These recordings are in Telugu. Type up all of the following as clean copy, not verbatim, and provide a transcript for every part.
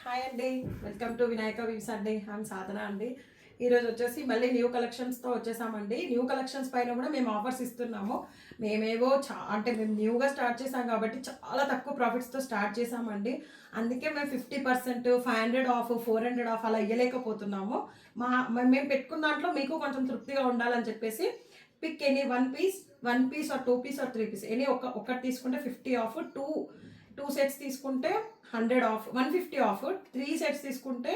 హాయ్ అండి, వెల్కమ్ టు వినాయక వీవ్స్ అండి. ఐఎమ్ సాధన అండి. ఈరోజు వచ్చేసి మళ్ళీ న్యూ కలెక్షన్స్తో వచ్చేసామండి. న్యూ కలెక్షన్స్ పైన కూడా మేము ఆఫర్స్ ఇస్తున్నాము. మేమేవో అంటే మేము న్యూగా స్టార్ట్ చేసాం కాబట్టి చాలా తక్కువ ప్రాఫిట్స్తో స్టార్ట్ చేసామండి. అందుకే మేము 50%, 500 ఆఫ్, 400 ఆఫ్ అలా ఇవ్వలేకపోతున్నాము. మేము పెట్టుకున్న దాంట్లో మీకు కొంచెం తృప్తిగా ఉండాలని చెప్పేసి pick any one piece or 2 piece or 3 piece any ఒకటి తీసుకుంటే 50 ఆఫ్, టూ సెట్స్ తీసుకుంటే 100 ఆఫ్, 150 ఆఫ్, 3 సెట్స్ తీసుకుంటే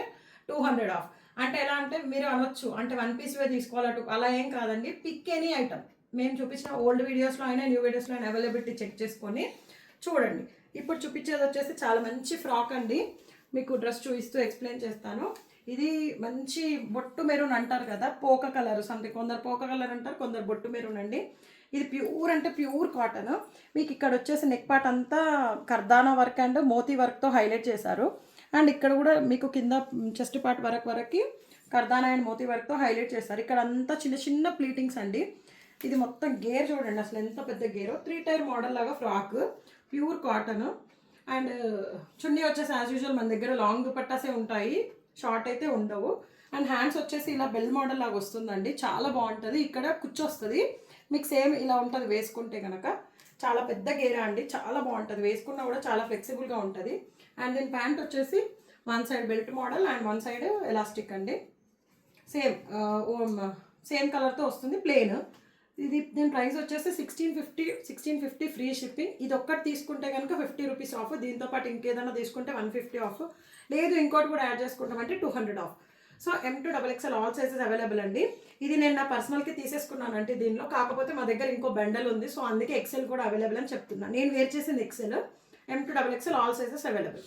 200 ఆఫ్. అంటే ఎలా అంటే మీరు అనొచ్చు అంటే 1 పీస్వే తీసుకోవాలట, అలా ఏం కాదండి. పిక్ ఎనీ ఐటమ్ మేము చూపించిన ఓల్డ్ వీడియోస్లో అయినా న్యూ వీడియోస్లో అయినా అవైలబిలిటీ చెక్ చేసుకొని చూడండి. ఇప్పుడు చూపించేది వచ్చేసి చాలా మంచి ఫ్రాక్ అండి. మీకు డ్రెస్ చూపిస్తూ ఎక్స్ప్లెయిన్ చేస్తాను. ఇది మంచి బొట్టు మెరూన్ అంటారు కదా, పోక కలర్ సంథింగ్, కొందరు పోక కలర్ అంటారు, కొందరు బొట్టు మెరూన్ అండి. ఇది ప్యూర్ అంటే ప్యూర్ కాటన్. మీకు ఇక్కడ వచ్చేసి నెక్ పార్ట్ అంతా కర్దానా వర్క్ అండ్ మోతీ వర్క్తో హైలైట్ చేశారు. అండ్ ఇక్కడ కూడా మీకు కింద చెస్ట్ పార్ట్ వరకు కర్దానా అండ్ మోతీ వర్క్తో హైలైట్ చేస్తారు. ఇక్కడ అంతా చిన్న చిన్న ప్లీటింగ్స్ అండి. ఇది మొత్తం గేర్ చూడండి అసలు ఎంత పెద్ద గేరో. 3 టైర్ మోడల్ లాగా ఫ్రాక్, ప్యూర్ కాటన్. అండ్ చున్నీ వచ్చేసి యాజ్ యూజువల్ మన దగ్గర లాంగ్ దుపట్టాసే ఉంటాయి, షార్ట్ అయితే ఉండవు. అండ్ హ్యాండ్స్ వచ్చేసి ఇలా బెల్ మోడల్ లాగా వస్తుందండి, చాలా బాగుంటుంది. ఇక్కడ కుచ్చొస్తుంది మీకు, సేమ్ ఇలా ఉంటుంది వేసుకుంటే కనుక. చాలా పెద్ద గేరా అండి, చాలా బాగుంటుంది, వేసుకున్నా కూడా చాలా ఫ్లెక్సిబుల్గా ఉంటుంది. అండ్ దీని ప్యాంట్ వచ్చేసి one side belt model and one side elastic అండి. సేమ్ కలర్తో వస్తుంది, ప్లెయిన్. దీని ప్రైస్ వచ్చేసి 1650 ఫ్రీ షిప్పింగ్. ఇది ఒక్కటి తీసుకుంటే కనుక 50 రూపీస్ ఆఫ్, దీంతోపాటు ఇంకేదైనా తీసుకుంటే 150 ఆఫ్, లేదు ఇంకోటి కూడా యాడ్ చేసుకుంటామంటే 200 off. So M2XXL all sizes available అండి. ఇది నేను నా పర్సనల్కి తీసేసుకున్నాను అంటే దీనిలో, కాకపోతే మా దగ్గర ఇంకో బండల్ ఉంది, సో అందుకే ఎక్సెల్ కూడా అవైలబుల్ అని చెప్తున్నాను. నేను వేర్ చేసింది XL. M2XXL all sizes available.